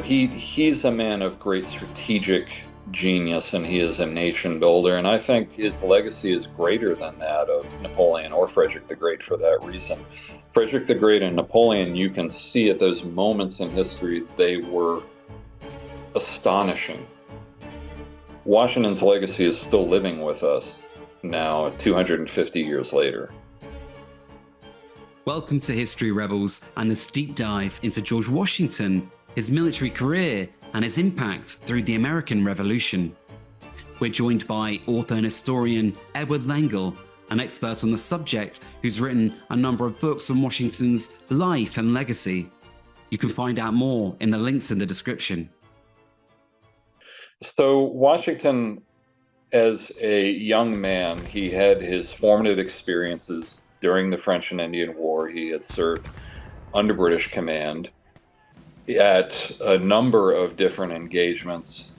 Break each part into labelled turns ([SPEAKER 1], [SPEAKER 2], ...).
[SPEAKER 1] He's a man of great strategic genius, and he is a nation builder. And I think his legacy is greater than that of Napoleon or Frederick the Great for that reason. Frederick the Great and Napoleon, you can see at those moments in history, they were astonishing. Washington's legacy is still living with us now, 250 years later.
[SPEAKER 2] Welcome to History Rebels and this deep dive into George Washington, his military career, and his impact through the American Revolution. We're joined by author and historian Edward Lengel, an expert on the subject who's written a number of books on Washington's life and legacy. You can find out more in the links in the description.
[SPEAKER 1] So Washington, as a young man, he had his formative experiences during the French and Indian War. He had served under British command at a number of different engagements,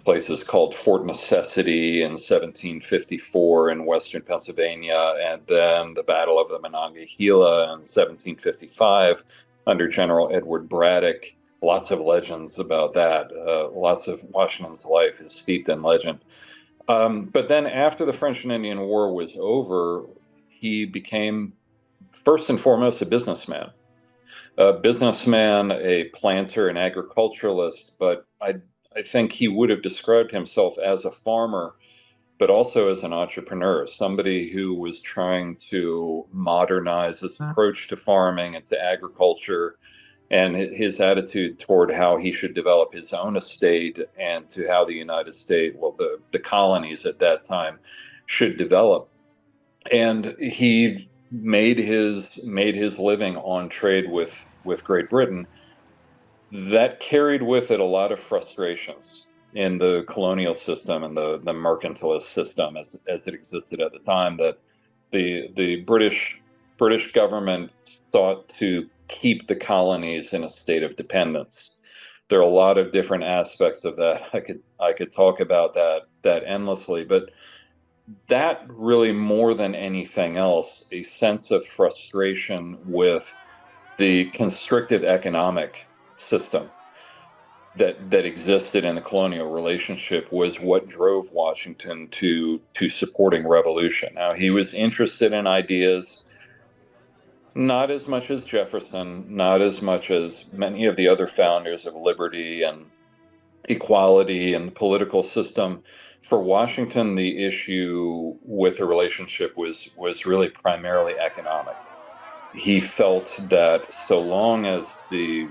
[SPEAKER 1] places called Fort Necessity in 1754 in western Pennsylvania, and then the Battle of the Monongahela in 1755 under General Edward Braddock. Lots of legends about that. Lots of Washington's life is steeped in legend. But then after the French and Indian War was over, he became first and foremost a businessman. A planter, an agriculturalist, but I think he would have described himself as a farmer, but also as an entrepreneur, somebody who was trying to modernize his approach to farming and to agriculture, and his attitude toward how he should develop his own estate and to how the United States, well, the colonies at that time, should develop. And he made his living on trade with Great Britain. That carried with it a lot of frustrations in the colonial system and the mercantilist system as it existed at the time, that the British government sought to keep the colonies in a state of dependence. There are a lot of different aspects of that. I could talk about that endlessly, but that really, more than anything else, a sense of frustration with the constricted economic system that existed in the colonial relationship was what drove Washington to supporting revolution. Now, he was interested in ideas, not as much as Jefferson, not as much as many of the other founders of liberty and equality and the political system. For Washington, the issue with the relationship was really primarily economic. He felt that so long as the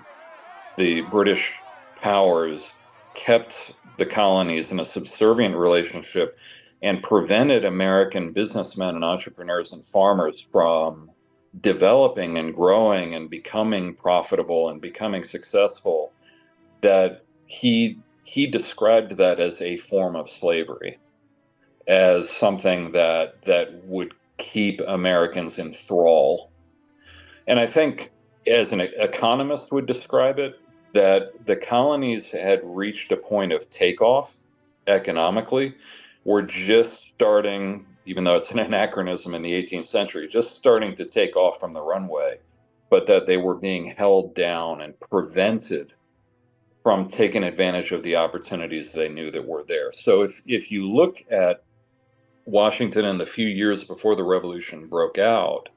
[SPEAKER 1] British powers kept the colonies in a subservient relationship and prevented American businessmen and entrepreneurs and farmers from developing and growing and becoming profitable and becoming successful, that he described that as a form of slavery, as something that would keep Americans in thrall. And I think, as an economist would describe it, that the colonies had reached a point of takeoff economically. We're just starting, even though it's an anachronism in the 18th century, just starting to take off from the runway, but that they were being held down and prevented from taking advantage of the opportunities they knew that were there. So if you look at Washington in the few years before the Revolution broke out,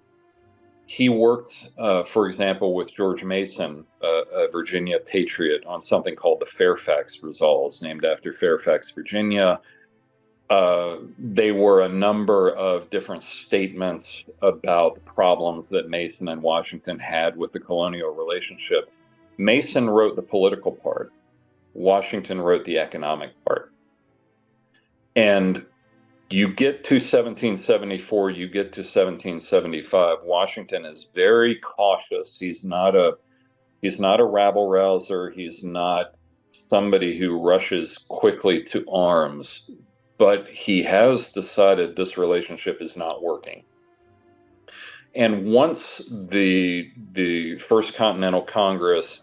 [SPEAKER 1] he worked, for example, with George Mason, a Virginia patriot, on something called the Fairfax Resolves, named after Fairfax, Virginia. They were a number of different statements about problems that Mason and Washington had with the colonial relationship. Mason wrote the political part. Washington wrote the economic part. And you get to 1774, you get to 1775. Washington is very cautious. He's not a rabble rouser. He's not somebody who rushes quickly to arms. But he has decided this relationship is not working. And once the First Continental Congress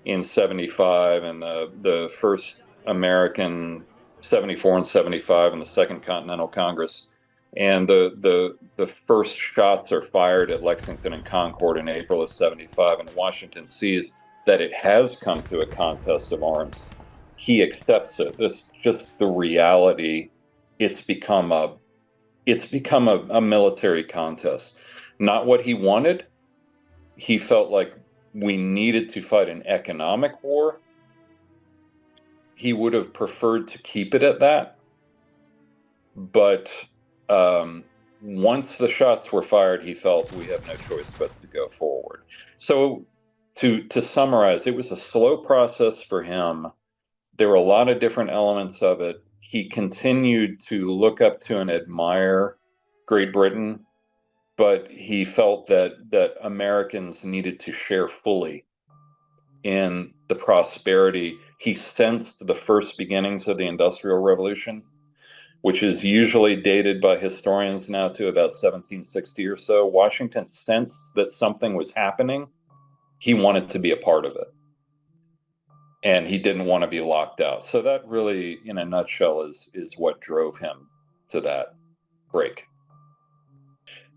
[SPEAKER 1] in 75 and the first American 74 and 75 and the Second Continental Congress, and the first shots are fired at Lexington and Concord in April of 75, and Washington sees that it has come to a contest of arms, he accepts it. This is just the reality. It's become a military contest. Not what he wanted. He felt like we needed to fight an economic war. He would have preferred to keep it at that. But once the shots were fired, he felt we have no choice but to go forward. So to summarize, it was a slow process for him. There were a lot of different elements of it. He continued to look up to and admire Great Britain, but he felt that Americans needed to share fully in the prosperity. He sensed the first beginnings of the Industrial Revolution, which is usually dated by historians now to about 1760 or so. Washington sensed that something was happening. He wanted to be a part of it. And he didn't want to be locked out. So that really, in a nutshell, is what drove him to that break.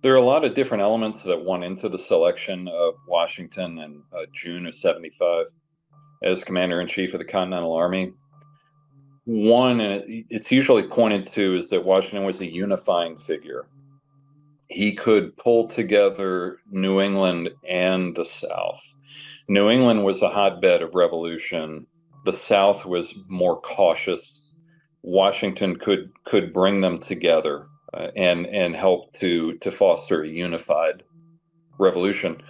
[SPEAKER 1] There are a lot of different elements that went into the selection of Washington in June of 75 as commander-in-chief of the Continental Army. One, and it's usually pointed to, is that Washington was a unifying figure. He could pull together New England and the South. New England was a hotbed of revolution. The South was more cautious. Washington could bring them together and help to foster a unified revolution.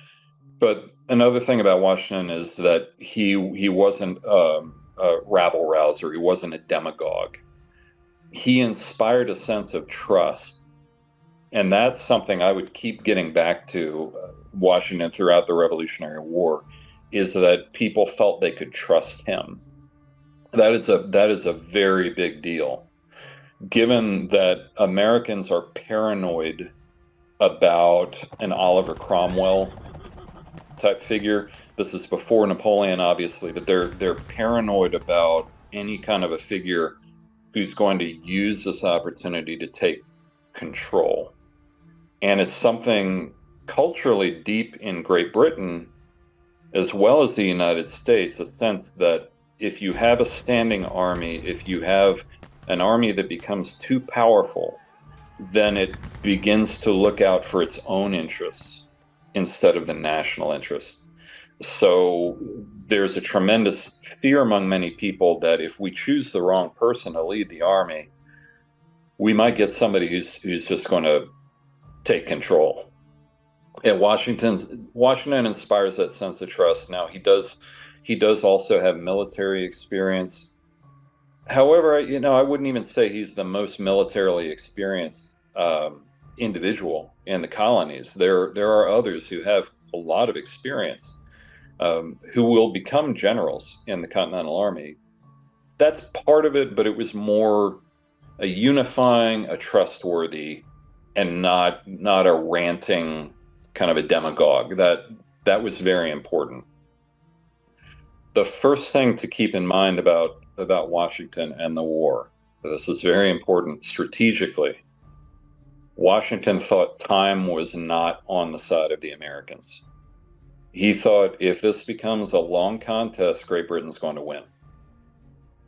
[SPEAKER 1] But another thing about Washington is that he wasn't a rabble rouser. He wasn't a demagogue. He inspired a sense of trust. And that's something I would keep getting back to Washington throughout the Revolutionary War, is that people felt they could trust him. That is a very big deal, given that Americans are paranoid about an Oliver Cromwell type figure. This is before Napoleon, obviously, but they're paranoid about any kind of a figure who's going to use this opportunity to take control. And it's something culturally deep in Great Britain, as well as the United States, a sense that if you have a standing army, if you have an army that becomes too powerful, then it begins to look out for its own interests instead of the national interests. So there's a tremendous fear among many people that if we choose the wrong person to lead the army, we might get somebody who's just going to take control. And Washington inspires that sense of trust. Now he does also have military experience. However, I wouldn't even say he's the most militarily experienced individual in the colonies. There are others who have a lot of experience, who will become generals in the Continental Army. That's part of it, but it was more a unifying, a trustworthy, and not a ranting kind of a demagogue. That was very important. The first thing to keep in mind about Washington and the war, this is very important strategically. Washington thought time was not on the side of the Americans. He thought if this becomes a long contest, Great Britain's going to win.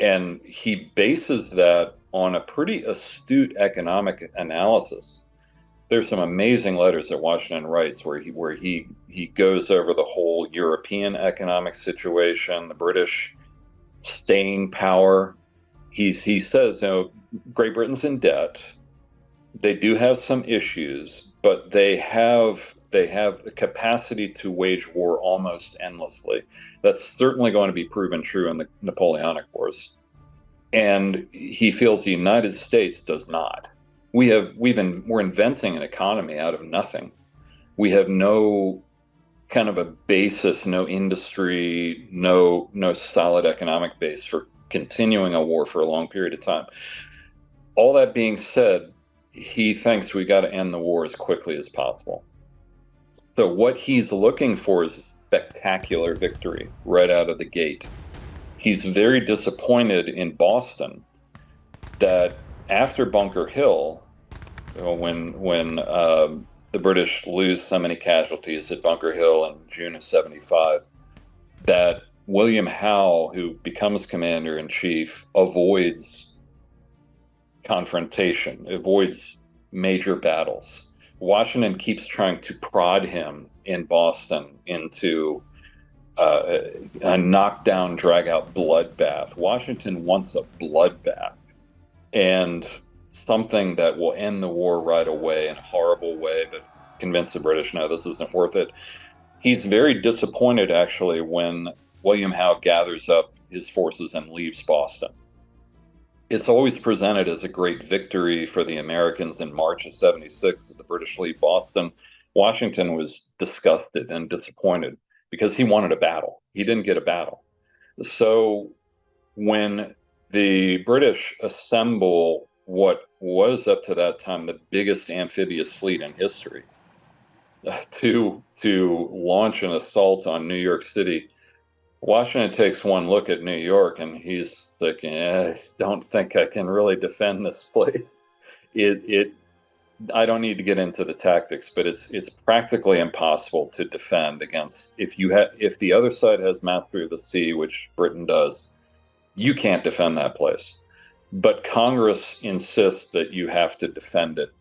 [SPEAKER 1] And he bases that on a pretty astute economic analysis. There's some amazing letters that Washington writes where he goes over the whole European economic situation, the British staying power. He says, Great Britain's in debt. They do have some issues, but they have the capacity to wage war almost endlessly. That's certainly going to be proven true in the Napoleonic Wars. And he feels the United States does not. We're inventing an economy out of nothing. We have no kind of a basis, no industry, no solid economic base for continuing a war for a long period of time. All that being said, he thinks we got to end the war as quickly as possible. So what he's looking for is a spectacular victory right out of the gate. He's very disappointed in Boston that after Bunker Hill, when the British lose so many casualties at Bunker Hill in June of 75, that William Howe, who becomes commander in chief, avoids confrontation, avoids major battles. Washington keeps trying to prod him in Boston into a knockdown, drag out bloodbath. Washington wants a bloodbath and something that will end the war right away in a horrible way, but convince the British, no, this isn't worth it. He's very disappointed, actually, when William Howe gathers up his forces and leaves Boston. It's always presented as a great victory for the Americans in March of 76 as the British leave Boston. Washington was disgusted and disappointed because he wanted a battle. He didn't get a battle. So when the British assemble what was up to that time the biggest amphibious fleet in history to launch an assault on New York City, Washington takes one look at New York and he's thinking, I don't think I can really defend this place. I don't need to get into the tactics, but it's practically impossible to defend against if the other side has mastery of the sea, which Britain does. You can't defend that place. But Congress insists that you have to defend it.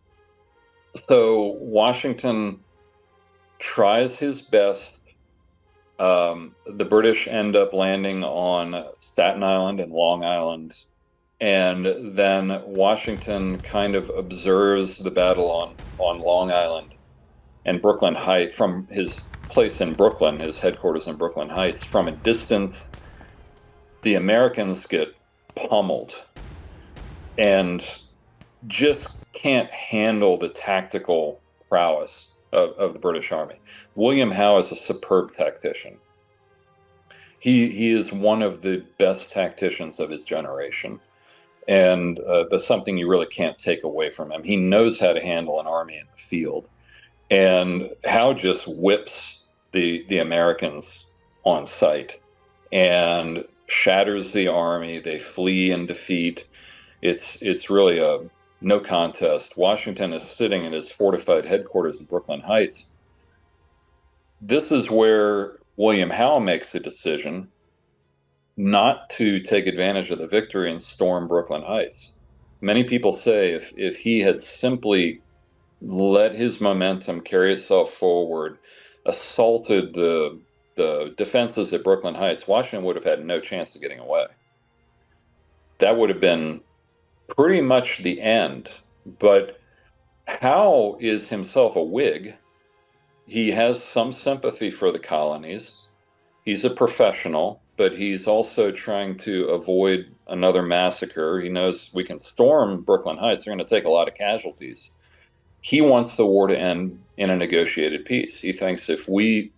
[SPEAKER 1] So Washington tries his best. The British end up landing on Staten Island and Long Island, and then Washington kind of observes the battle on Long Island and Brooklyn Heights from his place in Brooklyn, his headquarters in Brooklyn Heights. From a distance, the Americans get pummeled and just can't handle the tactical prowess of the British Army. William Howe is a superb tactician. He is one of the best tacticians of his generation, and that's something you really can't take away from him. He knows how to handle an army in the field, and Howe just whips the Americans on sight and shatters the army. They flee in defeat. It's really a no contest. Washington is sitting in his fortified headquarters in Brooklyn Heights. This is where William Howe makes a decision not to take advantage of the victory and storm Brooklyn Heights. Many people say if he had simply let his momentum carry itself forward, assaulted the defenses at Brooklyn Heights, Washington would have had no chance of getting away. That would have been pretty much the end. But Howe is himself a Whig. He has some sympathy for the colonies. He's a professional, but he's also trying to avoid another massacre. He knows we can storm Brooklyn Heights. They're going to take a lot of casualties. He wants the war to end in a negotiated peace. He thinks if we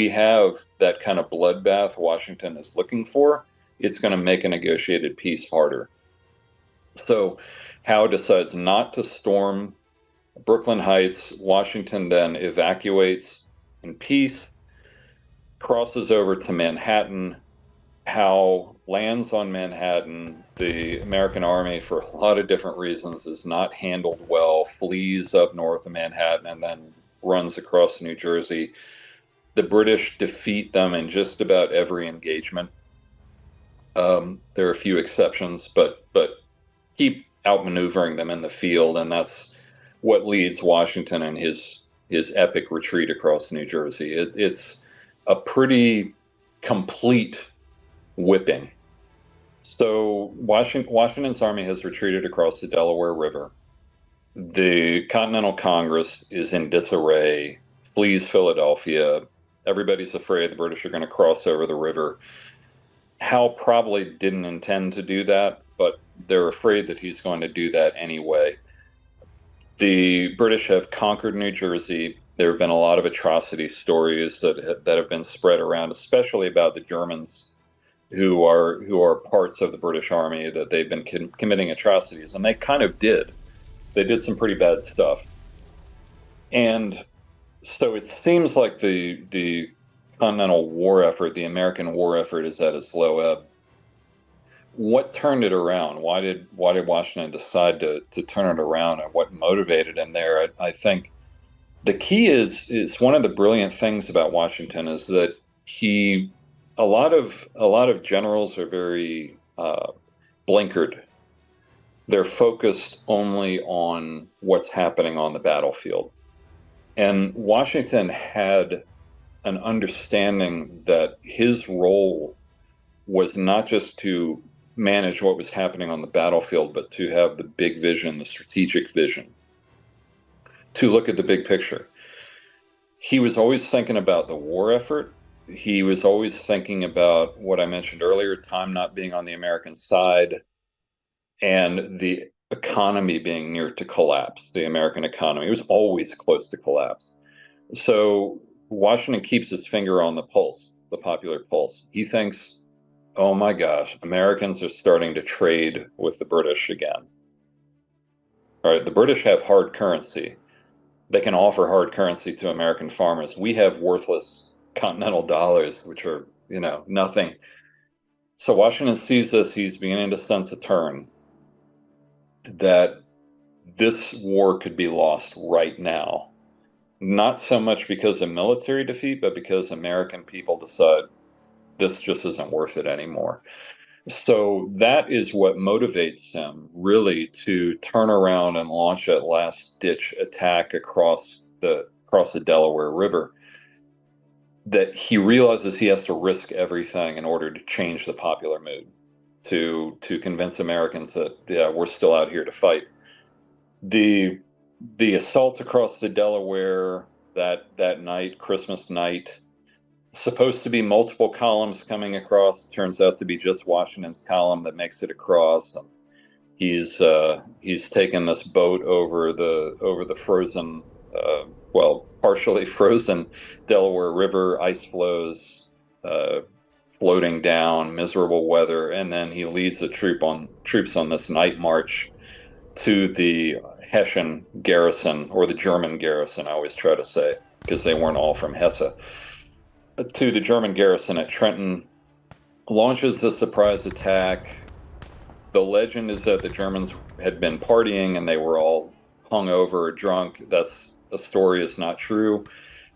[SPEAKER 1] have that kind of bloodbath Washington is looking for, it's going to make a negotiated peace harder. So Howe decides not to storm Brooklyn Heights. Washington then evacuates in peace, crosses over to Manhattan. Howe lands on Manhattan. The American army, for a lot of different reasons, is not handled well, flees up north of Manhattan, and then runs across New Jersey. The British defeat them in just about every engagement. There are a few exceptions, but keep outmaneuvering them in the field, and that's what leads Washington in his epic retreat across New Jersey. It's a pretty complete whipping. So Washington's army has retreated across the Delaware River. The Continental Congress is in disarray, flees Philadelphia. Everybody's afraid the British are going to cross over the river. Howe probably didn't intend to do that, but they're afraid that he's going to do that anyway. The British have conquered New Jersey. There have been a lot of atrocity stories that have been spread around, especially about the Germans who are parts of the British Army, that they've been committing atrocities, and they kind of did. They did some pretty bad stuff. And so it seems like the Continental war effort, the American war effort, is at its low ebb. What turned it around? Why did Washington decide to turn it around, and what motivated him there? I think the key is one of the brilliant things about Washington is that he a lot of generals are very blinkered. They're focused only on what's happening on the battlefield. And Washington had an understanding that his role was not just to manage what was happening on the battlefield, but to have the big vision, the strategic vision, to look at the big picture. He was always thinking about the war effort. He was always thinking about what I mentioned earlier, time not being on the American side, and the economy being near to collapse. The American economy was always close to collapse. So Washington keeps his finger on the pulse, the popular pulse. He thinks, oh my gosh, Americans are starting to trade with the British again. All right, the British have hard currency. They can offer hard currency to American farmers. We have worthless continental dollars, which are, nothing. So Washington sees this. He's beginning to sense a turn that this war could be lost right now. Not so much because of military defeat, but because American people decide this just isn't worth it anymore. So that is what motivates him really to turn around and launch a last-ditch attack across the Delaware River. That he realizes he has to risk everything in order to change the popular mood, to convince Americans that we're still out here to fight. The assault across the Delaware that night, Christmas night, supposed to be multiple columns coming across. Turns out to be just Washington's column that makes it across. He's taken this boat over the frozen, partially frozen Delaware River, ice flows, floating down, miserable weather, and then he leads the troops on this night march to the Hessian garrison, or the German garrison, I always try to say, because they weren't all from Hesse, to the German garrison at Trenton, launches the surprise attack. The legend is that the Germans had been partying and they were all hungover or drunk. The story is not true.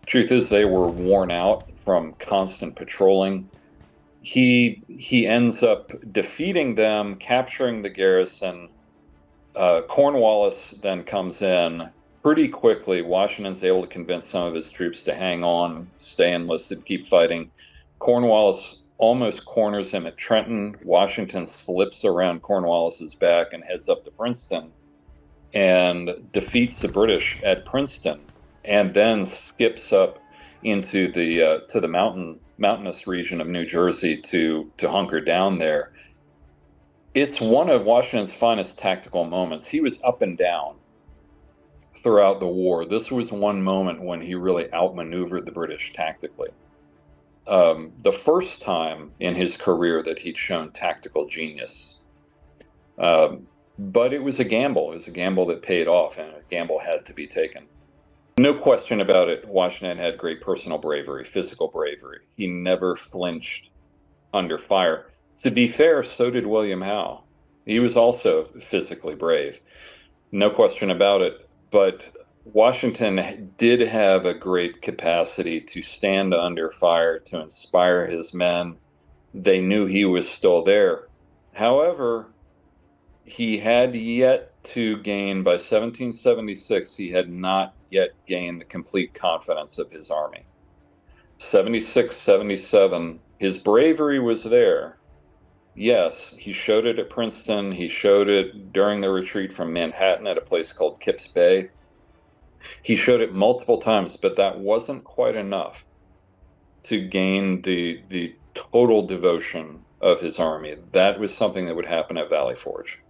[SPEAKER 1] Truth is, they were worn out from constant patrolling. He ends up defeating them, capturing the garrison. Cornwallis then comes in pretty quickly. Washington's able to convince some of his troops to hang on, stay enlisted, keep fighting. Cornwallis almost corners him at Trenton. Washington slips around Cornwallis's back and heads up to Princeton and defeats the British at Princeton, and then skips up into the mountainous region of New Jersey to hunker down there. It's one of Washington's finest tactical moments. He was up and down throughout the war. This was one moment when he really outmaneuvered the British tactically. The first time in his career that he'd shown tactical genius. But it was a gamble. It was a gamble that paid off, and a gamble had to be taken. No question about it, Washington had great personal bravery, physical bravery. He never flinched under fire. To be fair, so did William Howe. He was also physically brave. No question about it. But Washington did have a great capacity to stand under fire, to inspire his men. They knew he was still there. However, he had yet to gain, by 1776, he had not yet gained the complete confidence of his army. 76, 77, his bravery was there. Yes, he showed it at Princeton. He showed it during the retreat from Manhattan at a place called Kips Bay. He showed it multiple times, but that wasn't quite enough to gain the total devotion of his army. That was something that would happen at Valley Forge.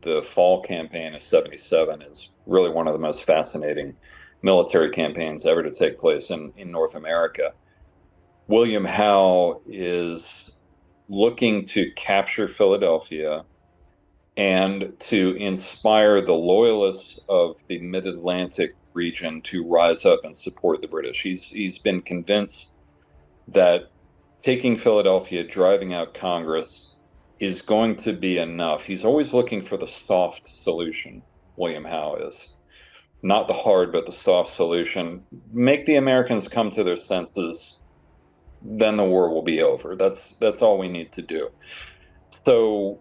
[SPEAKER 1] The fall campaign of 77 is really one of the most fascinating military campaigns ever to take place in North America. William Howe is looking to capture Philadelphia and to inspire the loyalists of the mid-Atlantic region to rise up and support the British. He's been convinced that taking Philadelphia, driving out Congress, is going to be enough. He's always looking for the soft solution, William Howe is. Not the hard, but the soft solution. Make the Americans come to their senses. then the war will be over. That's all we need to do. So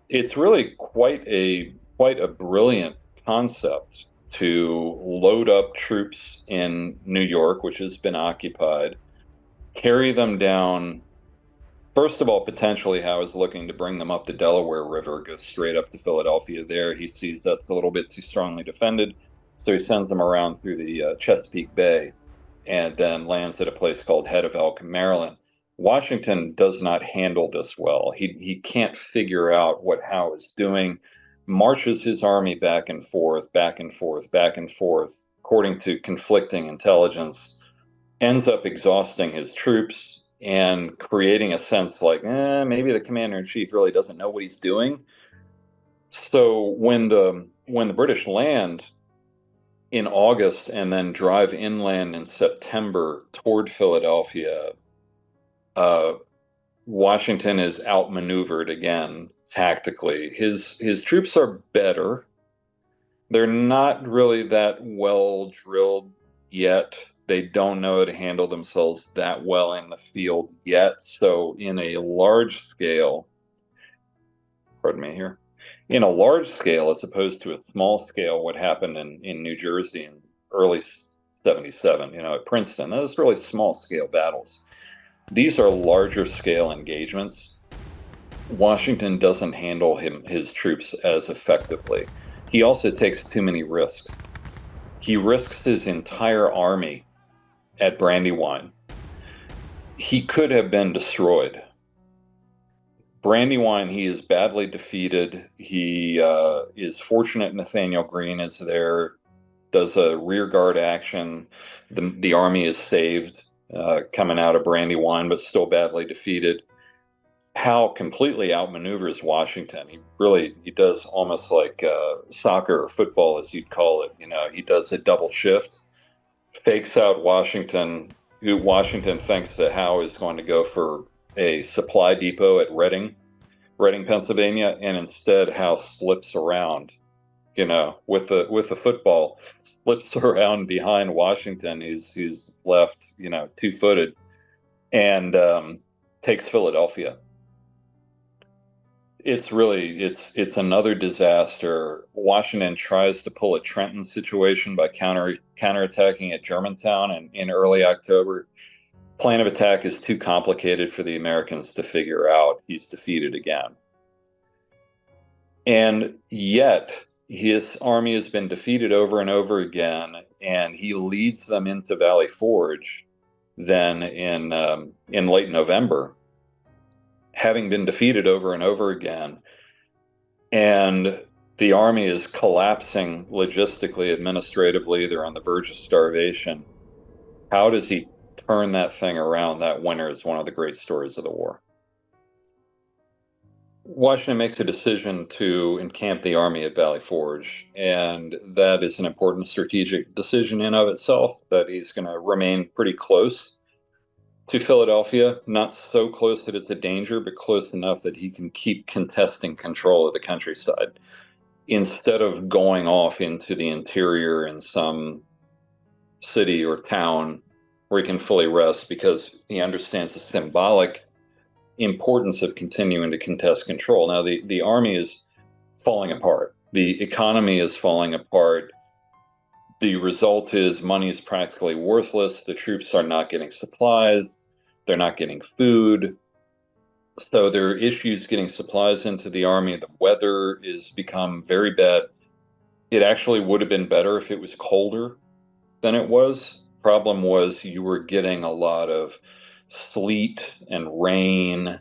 [SPEAKER 1] it's really quite a brilliant concept to load up troops in New York, which has been occupied, carry them down. First of all, potentially Howe is looking to bring them up the Delaware River, go straight up to Philadelphia there. He sees that's a little bit too strongly defended, so he sends them around through the Chesapeake Bay and then lands at a place called Head of Elk, Maryland. Washington does not handle this well. He can't figure out what Howe is doing, marches his army back and forth, back and forth, back and forth, according to conflicting intelligence, ends up exhausting his troops and creating a sense like, maybe the commander in chief really doesn't know what he's doing. So when the British land in August and then drive inland in September toward Philadelphia, Washington is outmaneuvered again tactically. His troops are better. They're not really that well drilled yet. They don't know how to handle themselves that well in the field yet. So in a large scale, pardon me here, in a large scale as opposed to a small scale, what happened in New Jersey in early 77, at Princeton, those really small scale battles. These are larger scale engagements. Washington doesn't handle his troops as effectively. He also takes too many risks. He risks his entire army at Brandywine. He could have been destroyed. Brandywine, he is badly defeated. He is fortunate Nathaniel Greene is there, does a rear guard action. The army is saved coming out of Brandywine, but still badly defeated. Howe completely outmaneuvers Washington. He does almost like soccer or football, as you'd call it. He does a double shift, fakes out Washington, who Washington thinks that Howe is going to go for a supply depot at Reading, Pennsylvania, and instead Howe slips around, with the football, slips around behind Washington, who's left, 2-footed, and takes Philadelphia. It's another disaster. Washington tries to pull a Trenton situation by counterattacking at Germantown in early October. Plan of attack is too complicated for the Americans to figure out. He's defeated again. And yet his army has been defeated over and over again, and he leads them into Valley Forge then in late November, having been defeated over and over again. And the army is collapsing logistically, administratively. They're on the verge of starvation. How does he turn that thing around that winter is one of the great stories of the war. Washington makes a decision to encamp the army at Valley Forge, and that is an important strategic decision in of itself, that he's going to remain pretty close to Philadelphia, not so close that it's a danger, but close enough that he can keep contesting control of the countryside instead of going off into the interior in some city or town where he can fully rest, because he understands the symbolic importance of continuing to contest control. Now, the army is falling apart. The economy is falling apart. The result is money is practically worthless. The troops are not getting supplies. They're not getting food. So there are issues getting supplies into the army. The weather has become very bad. It actually would have been better if it was colder than it was. Problem was you were getting a lot of sleet and rain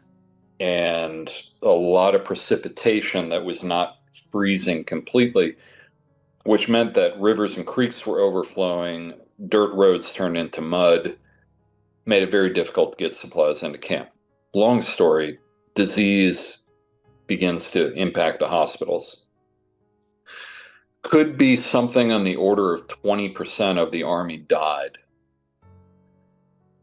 [SPEAKER 1] and a lot of precipitation that was not freezing completely, which meant that rivers and creeks were overflowing, dirt roads turned into mud, made it very difficult to get supplies into camp. Long story, disease begins to impact the hospitals. Could be something on the order of 20% of the army died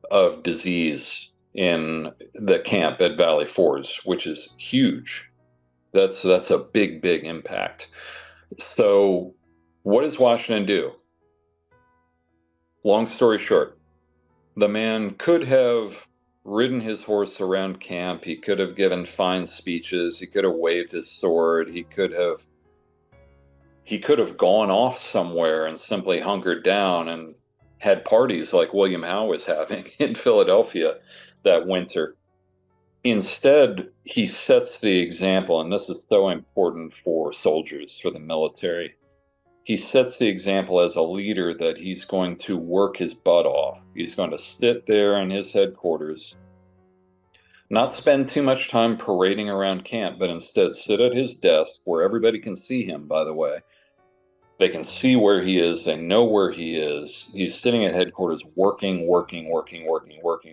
[SPEAKER 1] of disease in the camp at Valley Forge, which is huge. That's a big, big impact. So what does Washington do? Long story short, the man could have ridden his horse around camp. He could have given fine speeches. He could have waved his sword. He could have gone off somewhere and simply hunkered down and had parties like William Howe was having in Philadelphia that winter. Instead, he sets the example, and this is so important for soldiers, for the military. He sets the example as a leader that he's going to work his butt off. He's going to sit there in his headquarters, not spend too much time parading around camp, but instead sit at his desk where everybody can see him, by the way. They can see where he is. They know where he is. He's sitting at headquarters working.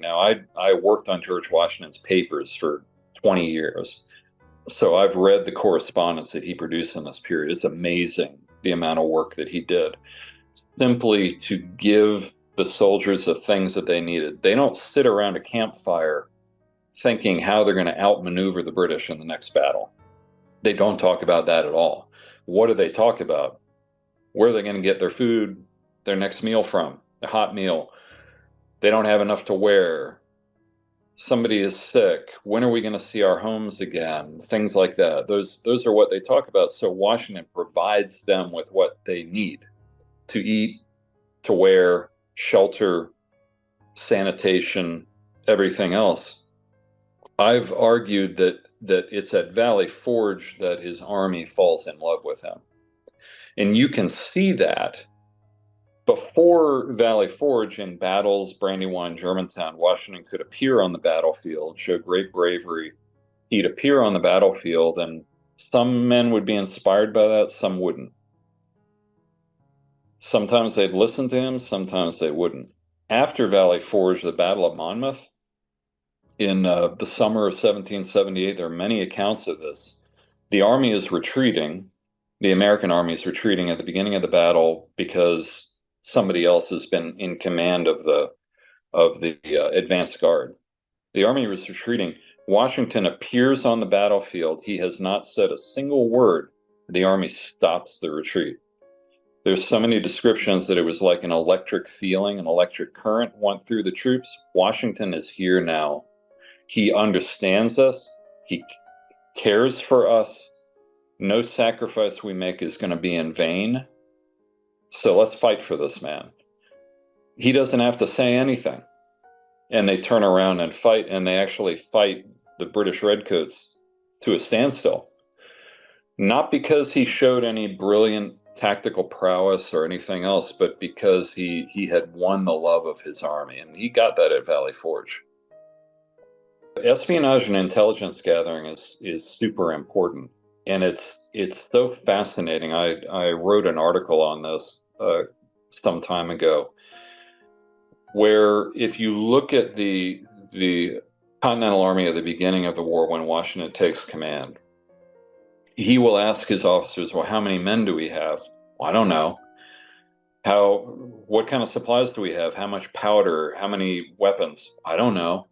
[SPEAKER 1] Now, I worked on George Washington's papers for 20 years. So I've read the correspondence that he produced in this period. It's amazing the amount of work that he did, simply to give the soldiers the things that they needed. They don't sit around a campfire thinking how they're going to outmaneuver the British in the next battle. They don't talk about that at all. What do they talk about? Where are they going to get their food, their next meal from, a hot meal? They don't have enough to wear. Somebody is sick. When are we going to see our homes again? Things like that. Those are what they talk about. So Washington provides them with what they need to eat, to wear, shelter, sanitation, everything else. I've argued that it's at Valley Forge that his army falls in love with him. And you can see that before Valley Forge, in battles, Brandywine, Germantown, Washington could appear on the battlefield, show great bravery. He'd appear on the battlefield, and some men would be inspired by that, some wouldn't. Sometimes they'd listen to him, sometimes they wouldn't. After Valley Forge, the Battle of Monmouth, in the summer of 1778, there are many accounts of this. The army is retreating. The American army is retreating at the beginning of the battle because somebody else has been in command of the advance guard. The army was retreating. Washington appears on the battlefield. He has not said a single word. The army stops the retreat. There's so many descriptions that it was like an electric feeling, an electric current went through the troops. Washington is here now. He understands us. He cares for us. No sacrifice we make is going to be in vain. So let's fight for this man. He doesn't have to say anything. And they turn around and fight, and they actually fight the British Redcoats to a standstill. Not because he showed any brilliant tactical prowess or anything else, but because he had won the love of his army, and he got that at Valley Forge. Espionage and intelligence gathering is super important. And it's so fascinating. I wrote an article on this some time ago, where if you look at the Continental Army at the beginning of the war, when Washington takes command, he will ask his officers, well, how many men do we have? Well, I don't know. What kind of supplies do we have? How much powder? How many weapons? I don't know.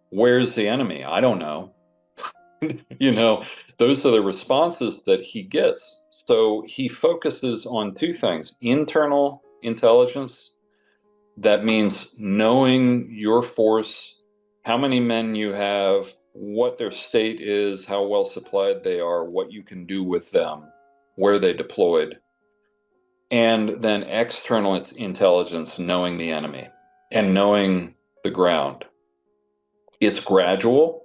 [SPEAKER 1] Where's the enemy? I don't know. Those are the responses that he gets. So he focuses on two things: internal intelligence. That means knowing your force, how many men you have, what their state is, how well supplied they are, what you can do with them, where they deployed. And then external intelligence, knowing the enemy and knowing the ground. It's gradual.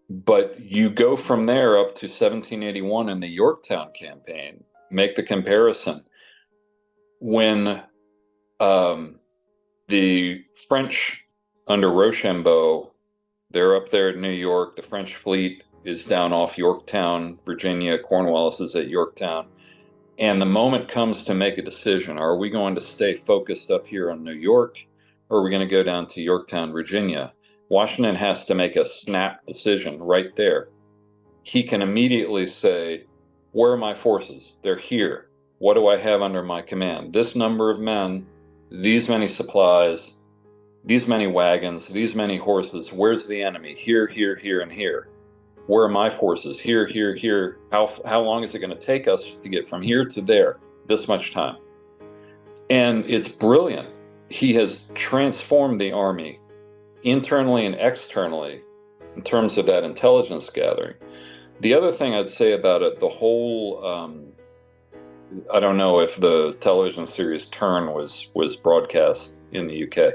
[SPEAKER 1] But you go from there up to 1781 in the Yorktown campaign. Make the comparison. When the French under Rochambeau, they're up there at New York, the French fleet is down off Yorktown, Virginia, Cornwallis is at Yorktown. And the moment comes to make a decision. Are we going to stay focused up here in New York, or are we going to go down to Yorktown, Virginia? Washington has to make a snap decision right there. He can immediately say, where are my forces? They're here. What do I have under my command? This number of men, these many supplies, these many wagons, these many horses. Where's the enemy? Here, here, here, and here. Where are my forces? Here, here, here. How long is it going to take us to get from here to there? This much time. And it's brilliant. He has transformed the army internally and externally, in terms of that intelligence gathering. The other thing I'd say about it, the whole, I don't know if the television series Turn was broadcast in the UK.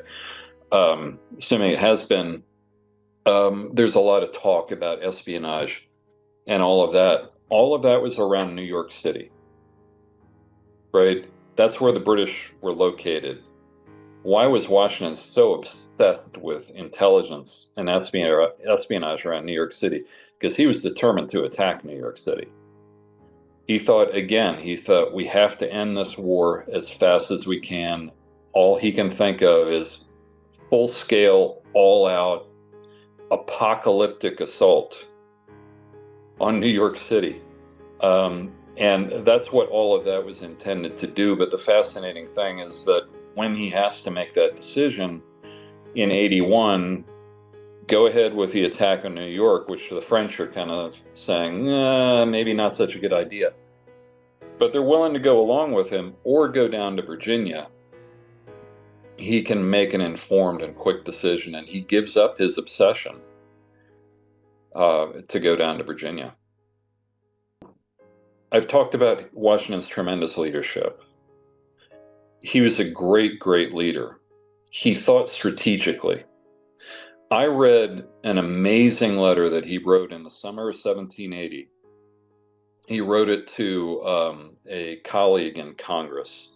[SPEAKER 1] Assuming it has been, there's a lot of talk about espionage and all of that. All of that was around New York City, right? That's where the British were located. Why was Washington so obsessed with intelligence and espionage around New York City? Because he was determined to attack New York City. He thought we have to end this war as fast as we can. All he can think of is full scale, all out, apocalyptic assault on New York City. And that's what all of that was intended to do. But the fascinating thing is that when he has to make that decision in 81, go ahead with the attack on New York, which the French are kind of saying, maybe not such a good idea. But they're willing to go along with him or go down to Virginia. He can make an informed and quick decision, and he gives up his obsession to go down to Virginia. I've talked about Washington's tremendous leadership. He was a great, great leader. He thought strategically. I read an amazing letter that he wrote in the summer of 1780. He wrote it to a colleague in Congress,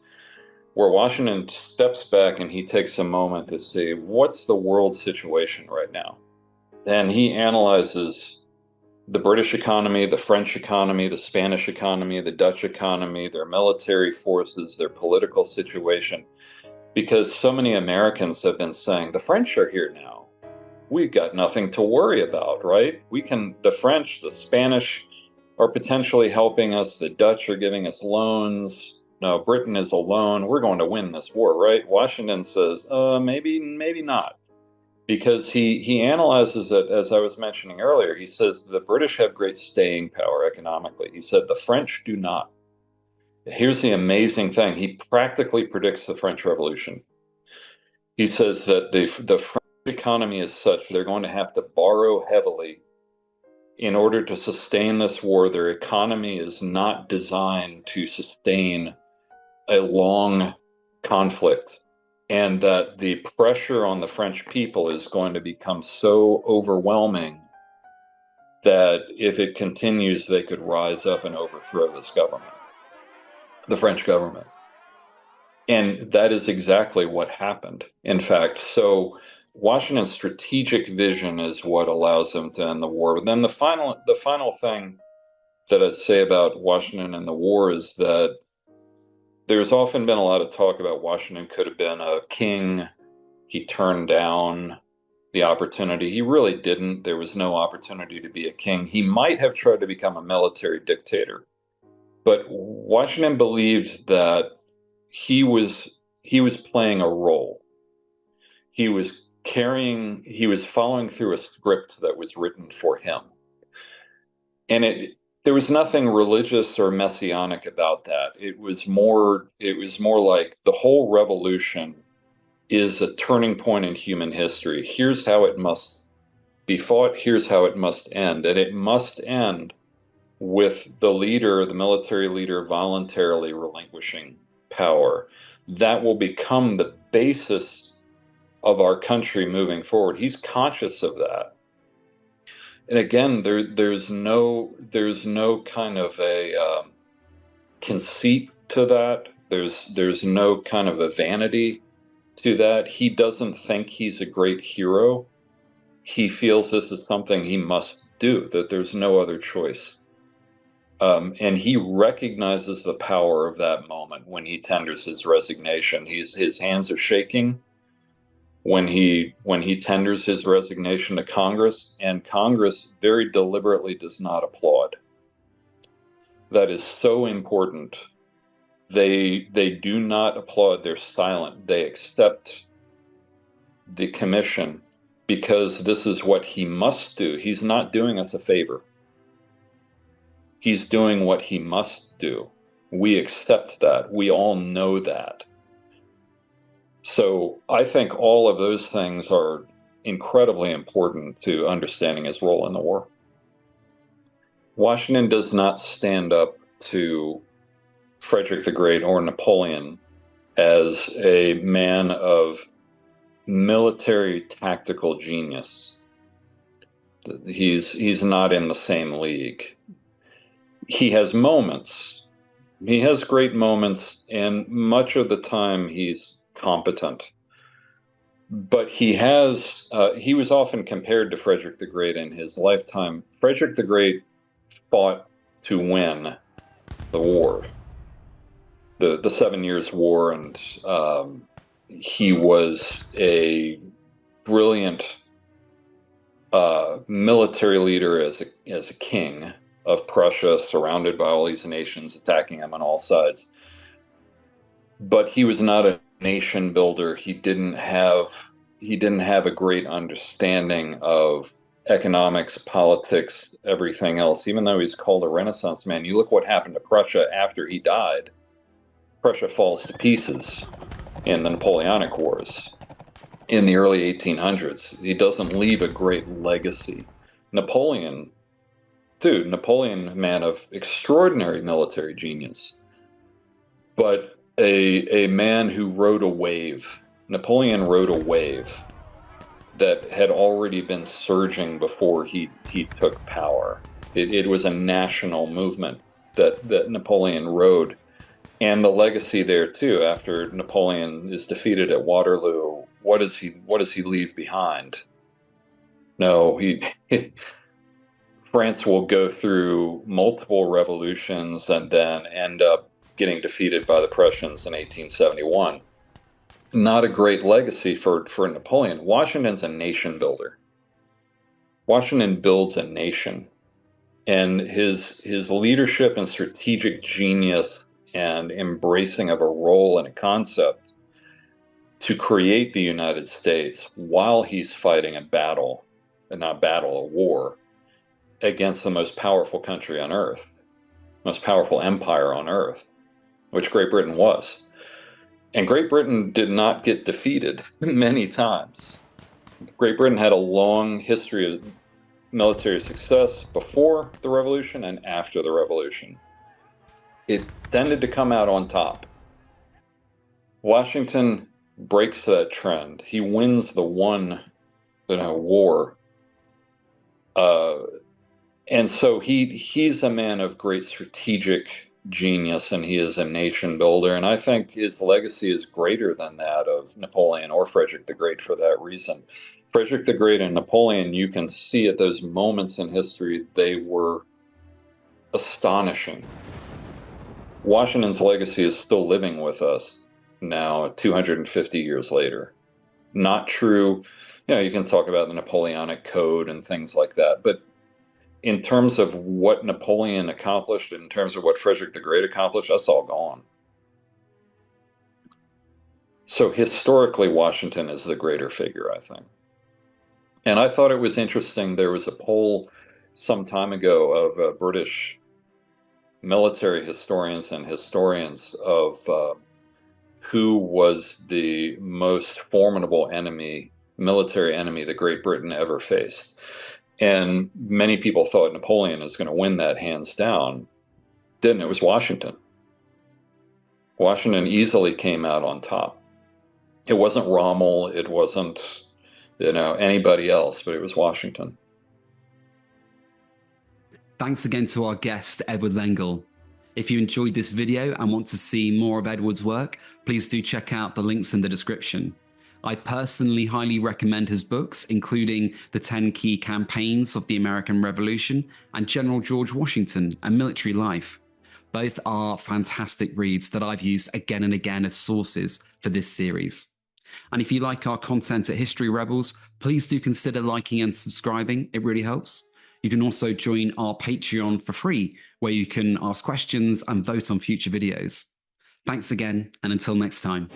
[SPEAKER 1] where Washington steps back and he takes a moment to say, what's the world situation right now? And he analyzes the British economy, the French economy, the Spanish economy, the Dutch economy, their military forces, their political situation, because so many Americans have been saying, the French are here now. We've got nothing to worry about, right? The French, the Spanish are potentially helping us. The Dutch are giving us loans. No, Britain is alone. We're going to win this war, right? Washington says, maybe not. Because he analyzes it, as I was mentioning earlier. He says the British have great staying power economically. He said the French do not. Here's the amazing thing. He practically predicts the French Revolution. He says that the French economy is such they're going to have to borrow heavily in order to sustain this war. Their economy is not designed to sustain a long conflict, and that the pressure on the French people is going to become so overwhelming that if it continues, they could rise up and overthrow this government, the French government. And that is exactly what happened. In fact, so Washington's strategic vision is what allows him to end the war. But then the final thing that I'd say about Washington and the war is that there's often been a lot of talk about Washington could have been a king. He turned down the opportunity. He really didn't. There was no opportunity to be a king. He might have tried to become a military dictator. But Washington believed that he was playing a role. He was following through a script that was written for him. And there was nothing religious or messianic about that. It was more like the whole revolution is a turning point in human history. Here's how it must be fought. Here's how it must end. And it must end with the military leader, voluntarily relinquishing power. That will become the basis of our country moving forward. He's conscious of that. And again, there's no kind of a conceit to that. There's no kind of a vanity to that. He doesn't think he's a great hero. He feels this is something he must do, that there's no other choice. And he recognizes the power of that moment when he tenders his resignation. His hands are shaking when he tenders his resignation to Congress, and Congress very deliberately does not applaud. That is so important. They do not applaud. They're silent. They accept the commission because this is what he must do. He's not doing us a favor. He's doing what he must do. We accept that. We all know that. So I think all of those things are incredibly important to understanding his role in the war. Washington does not stand up to Frederick the Great or Napoleon as a man of military tactical genius. He's not in the same league. He has moments. He has great moments, and much of the time he's competent. But he was often compared to Frederick the Great in his lifetime. Frederick the Great fought to win the war, the 7 Years' War, and he was a brilliant military leader as a king of Prussia, surrounded by all these nations attacking him on all sides. But he was not a nation builder. He didn't have a great understanding of economics, politics, everything else. Even though he's called a Renaissance man, you look what happened to Prussia after he died. Prussia falls to pieces in the Napoleonic Wars in the early 1800s. He doesn't leave a great legacy. Napoleon, a man of extraordinary military genius, but a man who rode a wave. Napoleon rode a wave that had already been surging before he took power. It was a national movement that Napoleon rode. And the legacy there too, after Napoleon is defeated at Waterloo, what does he leave behind? No, France will go through multiple revolutions and then end up getting defeated by the Prussians in 1871. Not a great legacy for Napoleon. Washington's a nation builder. Washington builds a nation, and his leadership and strategic genius and embracing of a role and a concept to create the United States while he's fighting a war against the most powerful country on earth, most powerful empire on earth, which Great Britain was. And Great Britain did not get defeated many times. Great Britain had a long history of military success before the Revolution and after the Revolution. It tended to come out on top. Washington breaks that trend. He wins the one war. And so he's a man of great strategic genius, and he is a nation builder. And I think his legacy is greater than that of Napoleon or Frederick the Great for that reason. Frederick the Great and Napoleon, you can see at those moments in history, they were astonishing. Washington's legacy is still living with us now, 250 years later. Not true. You can talk about the Napoleonic Code and things like that, but in terms of what Napoleon accomplished, in terms of what Frederick the Great accomplished, that's all gone. So historically, Washington is the greater figure, I think. And I thought it was interesting. There was a poll some time ago of British military historians and historians of who was the most formidable military enemy that Great Britain ever faced. And many people thought Napoleon was going to win that hands down. Didn't. It was Washington. Washington easily came out on top. It wasn't Rommel. It wasn't, anybody else, but it was Washington.
[SPEAKER 2] Thanks again to our guest, Edward Lengel. If you enjoyed this video and want to see more of Edward's work, please do check out the links in the description. I personally highly recommend his books, including The 10 Key Campaigns of the American Revolution and General George Washington, A Military Life. Both are fantastic reads that I've used again and again as sources for this series. And if you like our content at History Rebels, please do consider liking and subscribing. It really helps. You can also join our Patreon for free, where you can ask questions and vote on future videos. Thanks again, and until next time.